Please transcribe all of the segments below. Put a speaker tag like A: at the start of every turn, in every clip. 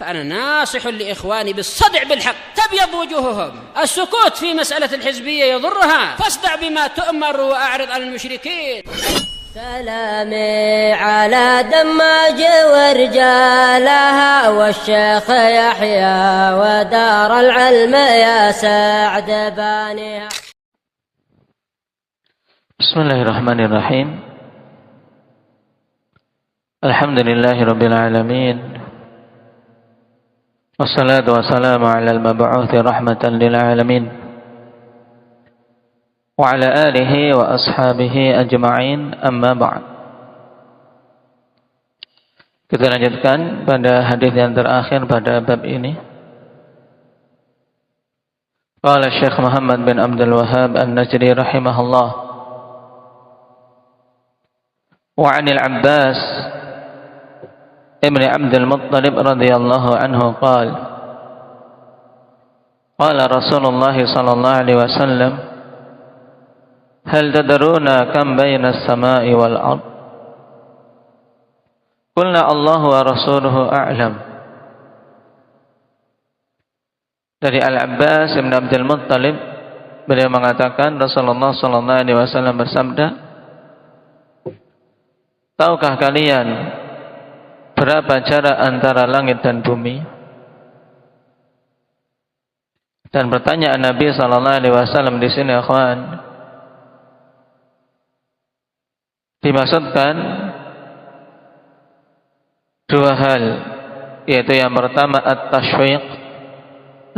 A: فأنا ناصح لإخواني بالصدع بالحق تبيض وجوههم. السكوت في مسألة الحزبية يضرها، فاصدع بما تؤمر وأعرض عن المشركين.
B: سلامي على دماج ورجالها والشيخ يحيى ودار العلم يا سعد بانيها.
C: بسم الله الرحمن الرحيم. الحمد لله رب العالمين، والصلاة والسلام على المبعوث رحمة للعالمين وعلى آله وأصحابه أجمعين. أما بعد. Kita lanjutkan pada hadis yang terakhir pada bab ini. Qala Syekh Muhammad bin Abdul Wahhab An-Najdi rahimahullah, wa 'anil Abbas ibn Abdul Muttalib radhiyallahu anhu qala qala Rasulullah sallallahu alaihi wasallam, hal tadruna kam baina as-sama'i wal ard? Qulna Allahu wa rasuluhu a'lam. Dari Al-Abbas bin Abdul Muttalib, beliau mengatakan Rasulullah sallallahu alaihi wasallam bersabda, tahukah kalian berapa jarak antara langit dan bumi? Dan pertanyaan Nabi sallallahu alaihi wasallam di sini, ikhwan, dimaksudkan dua hal, yaitu yang pertama at-tashwiq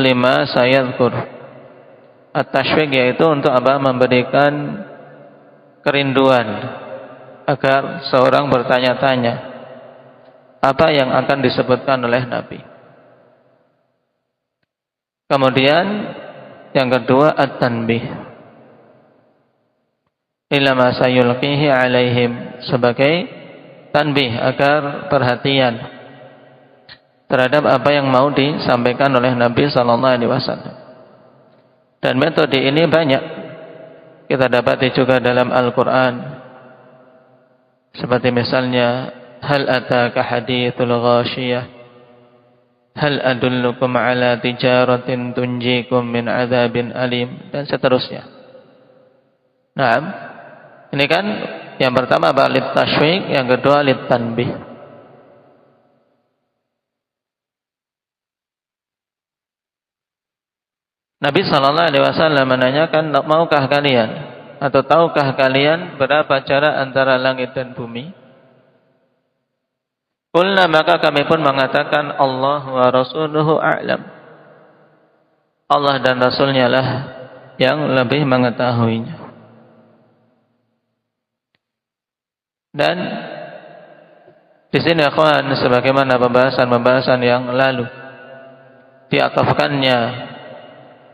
C: lima sayadhkur. At-tashwiq yaitu untuk apa? Memberikan kerinduan agar seorang bertanya-tanya apa yang akan disebutkan oleh Nabi. Kemudian yang kedua at-tanbih ila ma sayulqihi alaihim, sebagai tanbih agar perhatian terhadap apa yang mau disampaikan oleh Nabi sallallahu alaihi wasallam. Dan metode ini banyak kita dapati juga dalam Al-Qur'an. Seperti misalnya hal ataka hadithul ghashiyah, hal adullukum ala tijaratin tunjikum min adzabin alim, dan seterusnya. Nah, ini kan yang pertama lit tashwiq, yang kedua lit tanbih. Nabi sallallahu alaihi wasallam menanyakan, maukah kalian atau tahukah kalian berapa jarak antara langit dan bumi? Qulna, maka kami pun mengatakan Allah wa rasuluhu a'lam. Allah dan Rasulnya lah yang lebih mengetahuinya. Dan di sini akhwan, sebagaimana pembahasan yang lalu, diatafkannya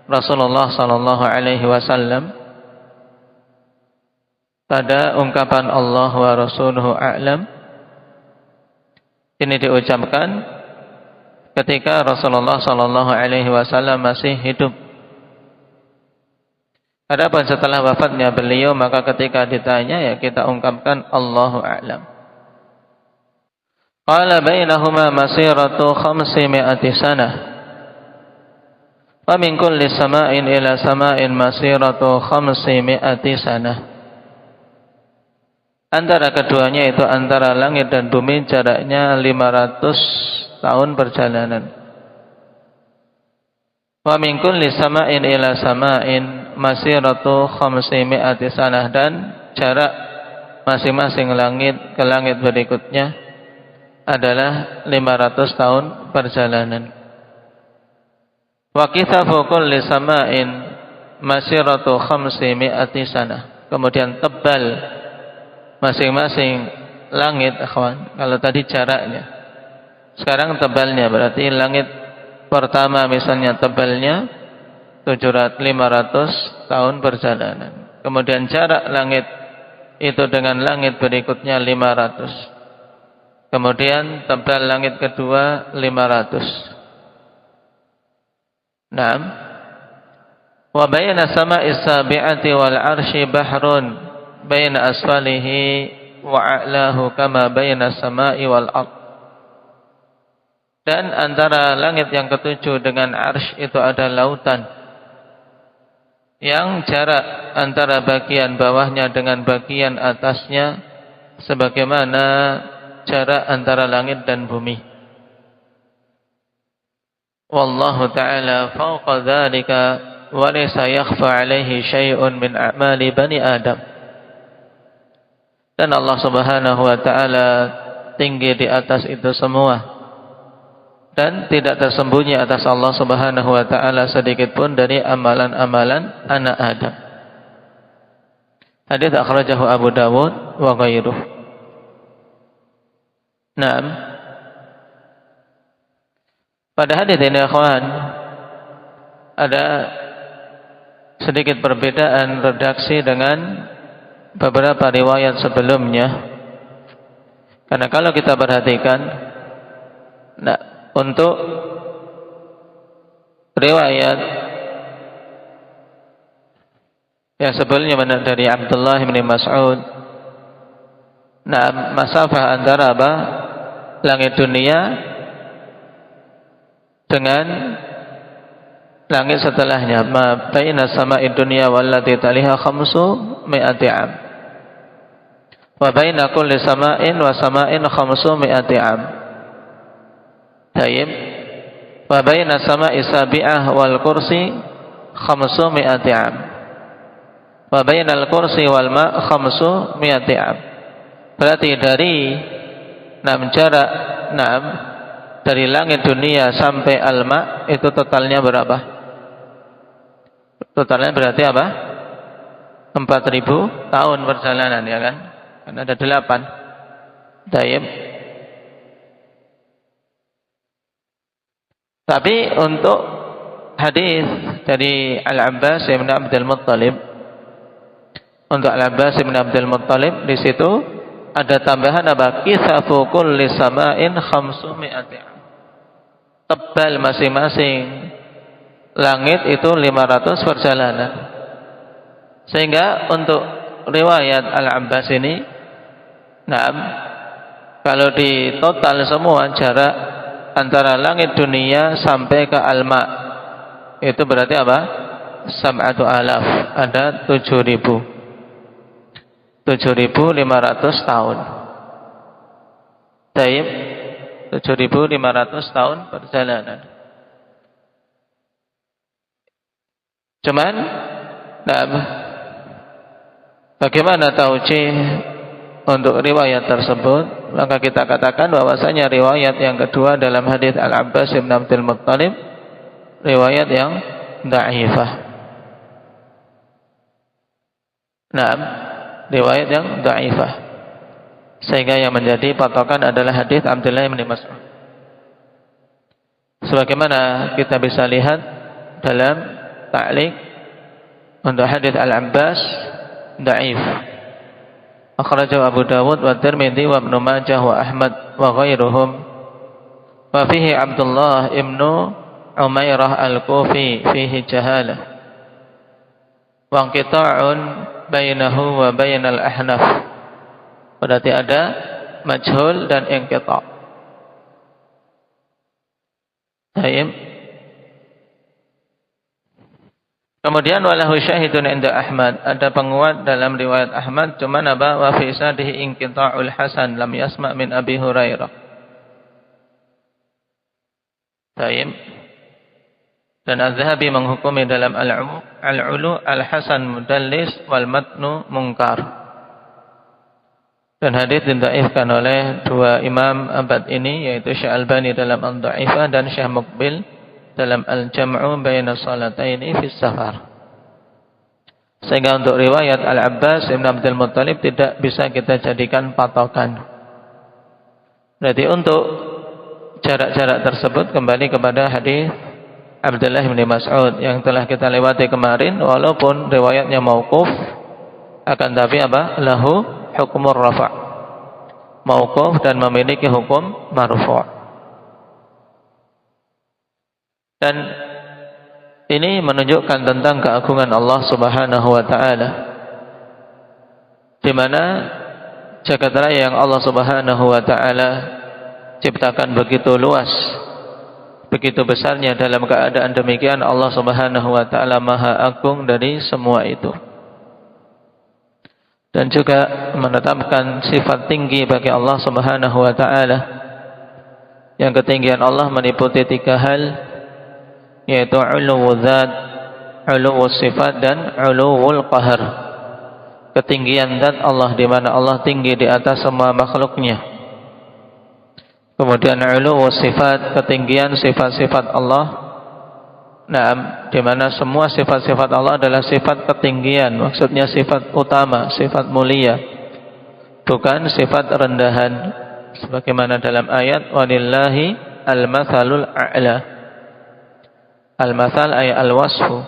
C: Rasulullah sallallahu alaihi wasallam pada ungkapan Allah wa rasuluhu a'lam. Ini diucapkan ketika Rasulullah sallallahu alaihi wasallam masih hidup. Adapun setelah wafatnya beliau, maka ketika ditanya ya kita ungkapkan Allahu a'lam. Qala bainahuma masiratu 500 sanah. Wa min kulli sama'in ila sama'in masiratu 500 sanah. Antara keduanya itu antara langit dan bumi jaraknya 500 tahun perjalanan. Wa min kulli sama'in ila sama'in masiratu 500 sanah, dan jarak masing-masing langit ke langit berikutnya adalah 500 tahun perjalanan. Wa kithafu kulli sama'in masiratu 500 sanah. Kemudian tebal masing-masing langit, akhwan, kalau tadi jaraknya, sekarang tebalnya, berarti langit pertama misalnya tebalnya 500 tahun perjalanan. Kemudian jarak langit itu dengan langit berikutnya 500. Kemudian tebal langit kedua 500. Naam. Wa bayna sama'is sabi'ati wal 'arsy bahrun baina asfalihi wa a'lahu kama baina as-sama'i wal ard. Dan antara langit yang ketujuh dengan arsy itu ada lautan, yang jarak antara bagian bawahnya dengan bagian atasnya sebagaimana jarak antara langit dan bumi. Wallahu ta'ala fawqa dzalika wa laysa yakhfa 'alaihi syai'un min a'mali bani Adam. Dan Allah Subhanahu wa taala tinggi di atas itu semua, dan tidak tersembunyi atas Allah Subhanahu wa taala sedikit pun dari amalan-amalan anak Adam. Hadits akhrajahu Abu Dawud wa ghairuh. Naam. Pada hadits ini akhwan, ada sedikit perbedaan redaksi dengan beberapa riwayat sebelumnya. Karena kalau kita perhatikan, untuk riwayat yang sebelumnya dari Abdullah bin Mas'ud, masafah antara langit dunia dengan langit setelahnya, ma baina sama'id dunya wallati taliha khamsu mi'ati 'am wa baina kulli sama'in wa sama'in khamsu mi'ati 'am. Tayyib. Wa baina sama'i sabi'ah wal kursi khamsu mi'ati 'am wa baina al kursi wal ma' khamsu mi'ati 'am. Berarti dari jarak dari langit dunia sampai al-ma' itu totalnya berapa? Totalnya berarti apa? 4.000 tahun perjalanan, ya kan? Kan ada 8. Tayyib. Tapi untuk hadis dari Al-Abbas bin Abdul Muttalib, untuk Al-Abbas bin Abdul Muttalib di situ ada tambahan apa? Kithafu kulli sama'in khamsu mi'ati 'am. Tebal masing-masing langit itu 500 perjalanan. Sehingga untuk riwayat Al-Abbas ini, kalau di total semua jarak antara langit dunia sampai ke al-ma' itu berarti apa? Sab'atu alaf, ada 7.500 tahun. Taib, 7.500 tahun perjalanan. Cuman, bagaimana taujih untuk riwayat tersebut? Maka kita katakan bahwasanya riwayat yang kedua dalam hadis Al-Abbas bin Abdul Muttalib riwayat yang dhaifah. Riwayat yang dhaifah. Sehingga yang menjadi patokan adalah hadis Abdullah bin Mas'ud. Sebagaimana kita bisa lihat dalam ta'liq untuk hadis Al-Abbas dhaif. Akhrajahu Abu Dawud wa Tirmidzi wa Ibnu Majah wa Ahmad wa ghairuhum. Wa fihi Abdullah ibnu Umairah al-Kufi fihi jahalah. Wa inqita'un bainahu wa bainal ahnaf. Berarti ada majhul dan inqita'. Baik. Kemudian walahu syahidun inda Ahmad, ada penguat dalam riwayat Ahmad, cuman apa? Wa fi isnadihi inqita'ul Hasan lam yasma' min Abi Hurairah. Baik. Dan Az-Zahabi menghukumi dalam Al-Ulu Al-Hasan mudallis wal matnu munkar. Dan hadis didhaifkan oleh dua imam abad ini, yaitu Syekh Albani dalam Al-Dha'ifah dan Syekh Muqbil dalam Al-Jam'u baina salataini fi safar. Sehingga untuk riwayat Al-Abbas bin Abdul Muttalib tidak bisa kita jadikan patokan. Berarti untuk jarak-jarak tersebut kembali kepada hadis Abdullah bin Mas'ud yang telah kita lewati kemarin, walaupun riwayatnya mauquf, akan tapi apa? Lahu hukumur rafa', mauquf dan memiliki hukum marfu'. Dan ini menunjukkan tentang keagungan Allah Subhanahu wa taala, di mana jagat raya yang Allah Subhanahu wa taala ciptakan begitu luas begitu besarnya. Dalam keadaan demikian Allah Subhanahu wa taala Maha Agung dari semua itu. Dan juga menetapkan sifat tinggi bagi Allah Subhanahu wa taala. Yang ketinggian Allah meliputi 3 hal, yaitu uluwul dzat, uluwul sifat, dan uluwul qahar. Ketinggian zat Allah, di mana Allah tinggi di atas semua makhluknya. Kemudian uluwul sifat, ketinggian sifat-sifat Allah. Nah, di mana semua sifat-sifat Allah adalah sifat ketinggian, maksudnya sifat utama, sifat mulia, bukan sifat rendahan. Sebagaimana dalam ayat walillahi al-mathalul a'la. Al-mathal ay al-wasfu.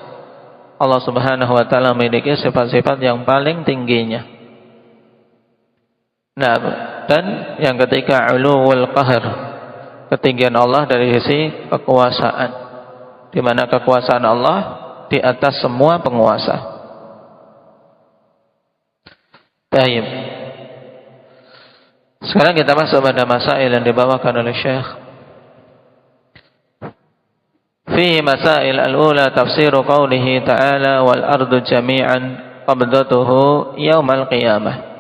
C: Allah Subhanahu wa taala memiliki sifat-sifat yang paling tingginya. Nah, dan yang ketiga uluwul qahar, ketinggian Allah dari sisi kekuasaan, di mana kekuasaan Allah di atas semua penguasa. Baik. Sekarang kita masuk pada masail yang dibawakan oleh Syekh. Fi masail al-ula tafsir qawlihi ta'ala wal ardu jami'an qabdatuhu yaumal qiyamah.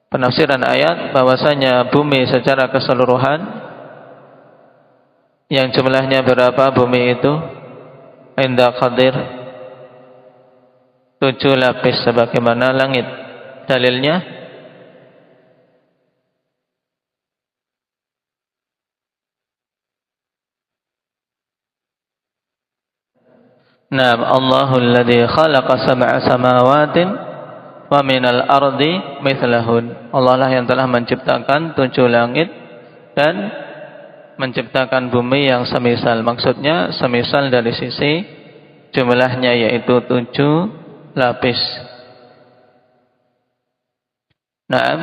C: Penafsiran ayat bahwasanya bumi secara keseluruhan, yang jumlahnya berapa bumi itu? Inda Qadir 7 lapis sebagaimana langit. Dalilnya Naam, Allahul ladzi khalaqa sab'a samawatin wa minal ardi mithlahun. Allah lah yang telah menciptakan 7 langit dan menciptakan bumi yang semisal. Maksudnya semisal dari sisi jumlahnya, yaitu 7 lapis. Naam.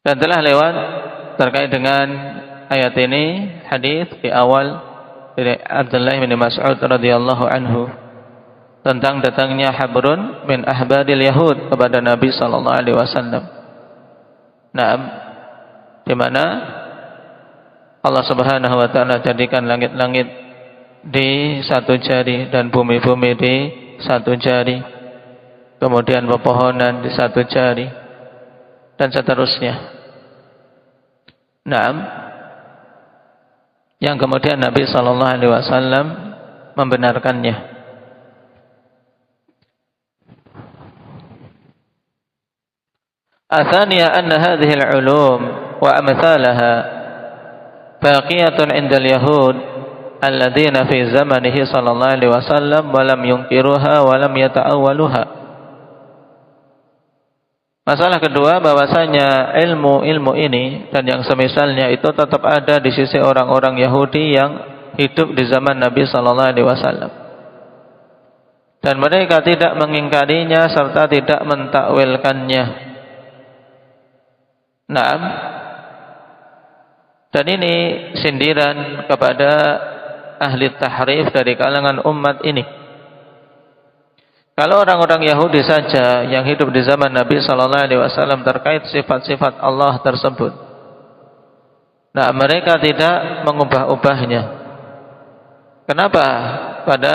C: Dan telah lewat terkait dengan ayat ini hadis di awal dari Abdullah bin Mas'ud radhiyallahu anhu tentang datangnya habrun min ahbadil Yahud kepada Nabi sallallahu alaihi wasallam. Naam, di mana Allah Subhanahu wa taala jadikan langit-langit di 1 jari dan bumi-bumi di 1 jari. Kemudian pepohonan di 1 jari dan seterusnya. Naam, yang kemudian Nabi sallallahu alaihi wasallam membenarkannya. Athaniya anna hadhihi al-ulum wa amthalaha baqiyatun 'inda al-yahud alladhina fi zamanihi sallallahu alaihi wasallam wa lam yunkiruha wa lam yata'awwaluha. Masalah kedua, bahwasanya ilmu-ilmu ini dan yang semisalnya itu tetap ada di sisi orang-orang Yahudi yang hidup di zaman Nabi sallallahu alaihi wasallam. Dan mereka tidak mengingkarinya serta tidak mentakwilkannya. Naam. Dan ini sindiran kepada ahli tahrif dari kalangan umat ini. Kalau orang-orang Yahudi saja yang hidup di zaman Nabi sallallahu alaihi wasallam terkait sifat-sifat Allah tersebut, nah mereka tidak mengubah-ubahnya. Kenapa? Pada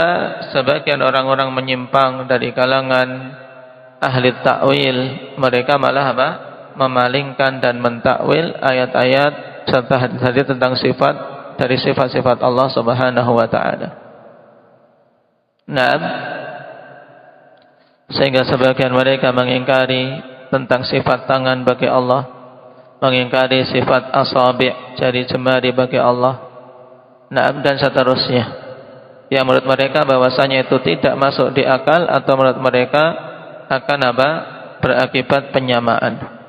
C: sebagian orang-orang menyimpang dari kalangan ahli takwil, mereka malah apa? Memalingkan dan mentakwil ayat-ayat serta hadis-hadis tentang sifat dari sifat-sifat Allah Subhanahu wa taala. Naam. Sehingga sebagian mereka mengingkari tentang sifat tangan bagi Allah, mengingkari sifat asabi' jari jemari bagi Allah, naam, dan seterusnya. Yang menurut mereka bahwasanya itu tidak masuk di akal, atau menurut mereka akan apa? Berakibat penyamaan.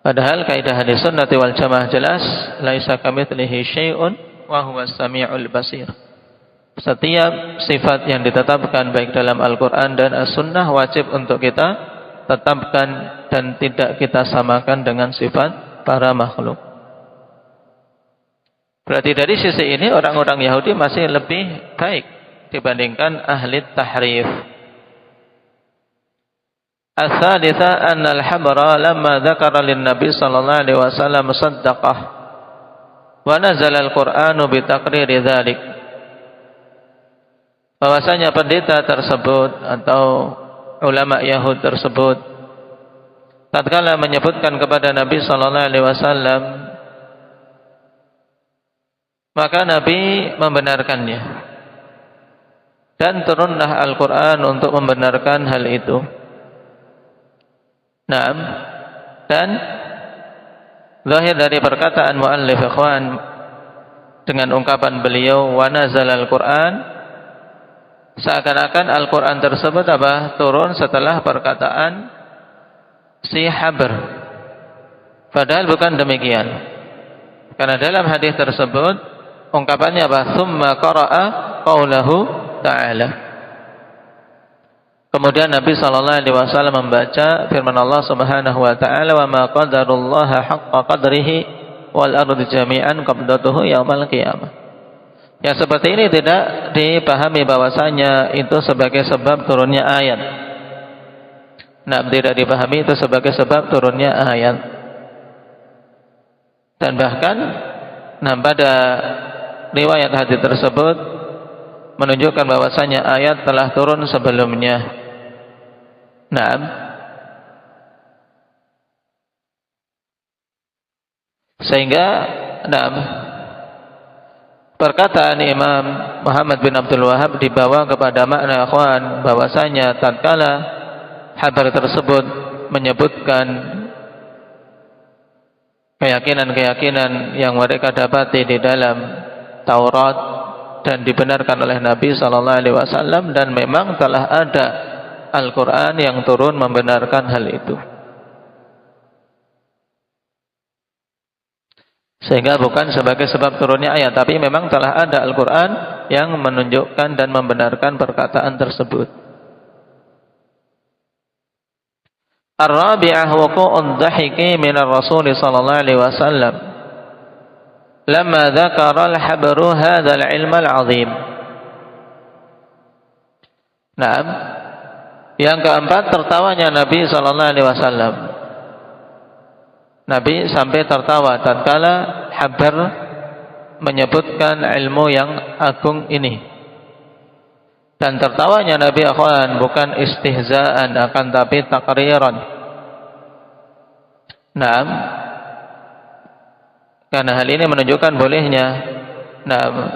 C: Padahal kaidah hadis sunnati wal jamaah jelas, laisa kamitslihi syai'un wa huwas samiul basir. Setiap sifat yang ditetapkan baik dalam Al-Quran dan As-Sunnah wajib untuk kita tetapkan dan tidak kita samakan dengan sifat para makhluk. Berarti dari sisi ini orang-orang Yahudi masih lebih baik dibandingkan ahli tahrif. Ats-tsalitsah anna al-habra lamma dzakara lin-nabi sallallahu alaihi wasallam saddaqah wa nazala al-Qur'anu bi taqriri dzalik. Bahwasanya pendeta tersebut atau ulama Yahud tersebut tatkala menyebutkan kepada Nabi sallallahu alaihi wasallam, maka Nabi membenarkannya dan turunlah Al-Qur'an untuk membenarkan hal itu. Naam, dan zahir dari perkataan muallif ikhwan dengan ungkapan beliau wa nazala al-Qur'an, seakan-akan Al-Qur'an tersebut turun setelah perkataan si Habr. Padahal bukan demikian. Karena dalam hadis tersebut ungkapannya Tsumma qara'a qaulahu ta'ala. Kemudian Nabi sallallahu alaihi wasallam membaca firman Allah Subhanahu wa taala, "Wa ma qadarullaha haqqa qadrihi wal ardu jami'an qabdatuhu yaumal qiyamah." Yang seperti ini tidak dipahami bahwasanya itu sebagai sebab turunnya ayat. Nah, tidak dipahami itu sebagai sebab turunnya ayat. Dan bahkan pada riwayat hadis tersebut menunjukkan bahwasanya ayat telah turun sebelumnya. Naam. Sehingga perkataan Imam Muhammad bin Abdul Wahhab dibawa kepada makna ikhwan bahwasanya tatkala habar tersebut menyebutkan keyakinan-keyakinan yang mereka dapati di dalam Taurat dan dibenarkan oleh Nabi sallallahu alaihi wasallam, dan memang telah ada Al-Qur'an yang turun membenarkan hal itu. Sehingga bukan sebagai sebab turunnya ayat, tapi memang telah ada Al-Qur'an yang menunjukkan dan membenarkan perkataan tersebut. Ar-rabi'ah wuqu'ud dhahiki minar Rasul sallallahu alaihi wasallam lamma dzakara al-habru hadzal ilm al-'azim. Naam. Yang keempat, tertawanya Nabi sallallahu alaihi wasallam. Nabi sampai tertawa tatkala Habr menyebutkan ilmu yang agung ini. Dan tertawanya Nabi akhwan bukan istihzaan, akan tapi takriran. Naam. Karena hal ini menunjukkan bolehnya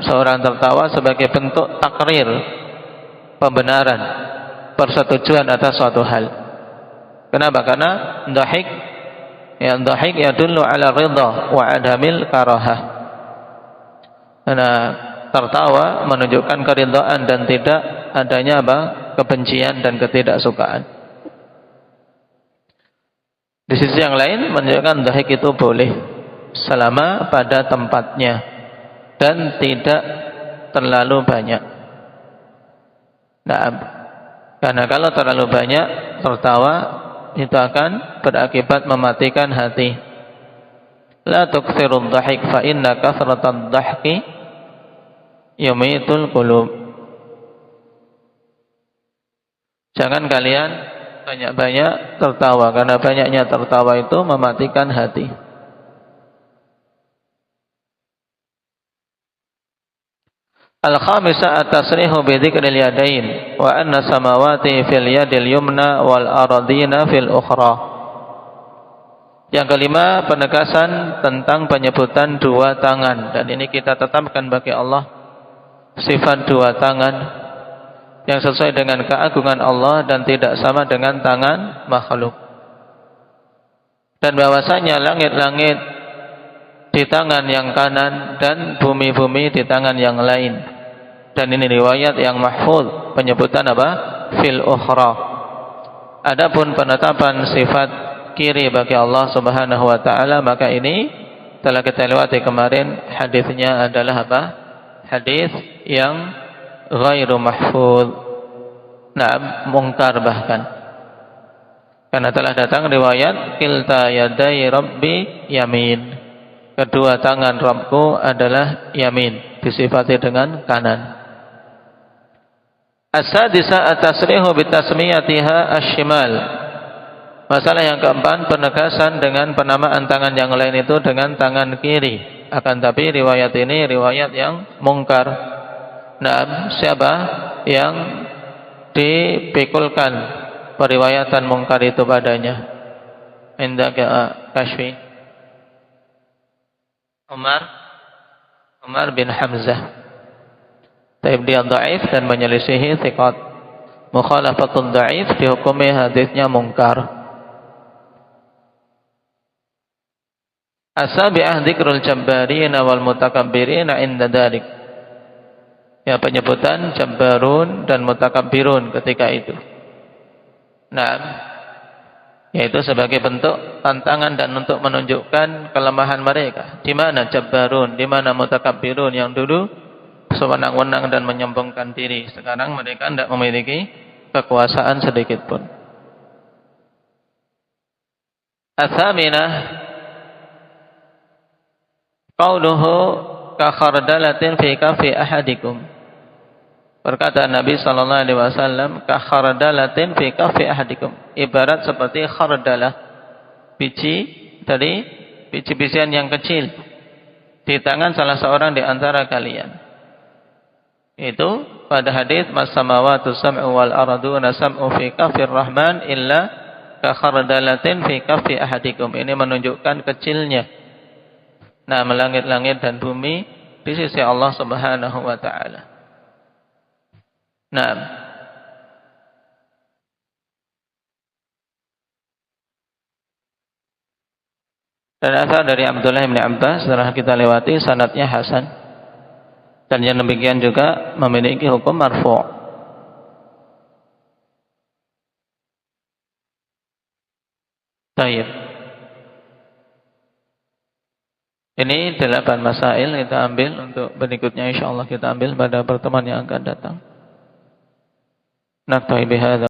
C: seorang tertawa sebagai bentuk takrir, pembenaran, persetujuan atas suatu hal. Kenapa? Karena dhahik yadullu ala ridha wa adamil karahah. Karena tertawa menunjukkan keridhaan dan tidak adanya kebencian dan ketidaksukaan. Di sisi yang lain menunjukkan dhahik itu boleh selama pada tempatnya dan tidak terlalu banyak. Karena kalau terlalu banyak tertawa itu akan berakibat mematikan hati. La tukthirud dhahik fa inna kathratad dhahki yumitul qulub. Jangan kalian banyak-banyak tertawa, karena banyaknya tertawa itu mematikan hati. Al-khamisah at-tasrihu bi dzikril yadain wa anna samawati fil yadil yumna wal ardina fil ukhra. Yang kelima, penegasan tentang penyebutan dua tangan, dan ini kita tetapkan bagi Allah sifat dua tangan yang sesuai dengan keagungan Allah dan tidak sama dengan tangan makhluk. Dan bahwasanya langit-langit di tangan yang kanan dan bumi-bumi di tangan yang lain. Dan ini riwayat yang mahfuz, penyebutan fil ukhra. Adapun penetapan sifat kiri bagi Allah Subhanahu wa taala, maka ini telah kita lewati kemarin, hadisnya adalah hadis yang ghairu mahfuz. Mungkar bahkan. Karena telah datang riwayat kilta yadai rabbi yamin. Kedua tangan Rabbku adalah yamin, disifati dengan kanan. As-sadisa at-tasrihu bitasmiyatiha asy-syimal Masalah yang keempat, penegasan dengan penamaan tangan yang lain itu dengan tangan kiri. Akan tapi riwayat ini riwayat yang mungkar. Nah, siapa yang dipikulkan periwayatan mungkar itu padanya? Indaka kashfi. Umar bin Hamzah. Taib dia dhaif dan menyelisihi thiqat. Mukhalafatul dhaif dihukumi hadisnya mungkar. Asabi'ah dzikrul jabbarina wal mutakabbirina inda dzalik. Ya, penyebutan jabbarun dan mutakabbirun ketika itu. Nah, yaitu sebagai bentuk tantangan dan untuk menunjukkan kelemahan mereka. Di mana jabbarun, di mana mutakabbirun yang dulu sewenang-wenang dan menyombongkan diri. Sekarang mereka tidak memiliki kekuasaan sedikit pun. Atsaminah qauluhu ka khardalatin fi kafi ahadikum. Perkataan Nabi sallallahu alaihi wasallam, ka khardalatin fi kafi ahadikum, ibarat seperti khardalah, biji dari biji-bijian yang kecil di tangan salah seorang di antara kalian. Itu pada hadis mas-samawatu sam'u wal arduna sam'u fi kafir rahman illa ka khardalatin fi kafi ahadikum. Ini menunjukkan kecilnya langit-langit dan bumi di sisi Allah Subhanahu wa taala. Nah, dan asal dari Abdullah bin Abbas setelah kita lewati sanadnya hasan. Dan yang demikian juga memiliki hukum marfu'. Baik. Ini 8 masail kita ambil untuk berikutnya, insyaallah kita ambil pada pertemuan yang akan datang. Naktahi bihadza.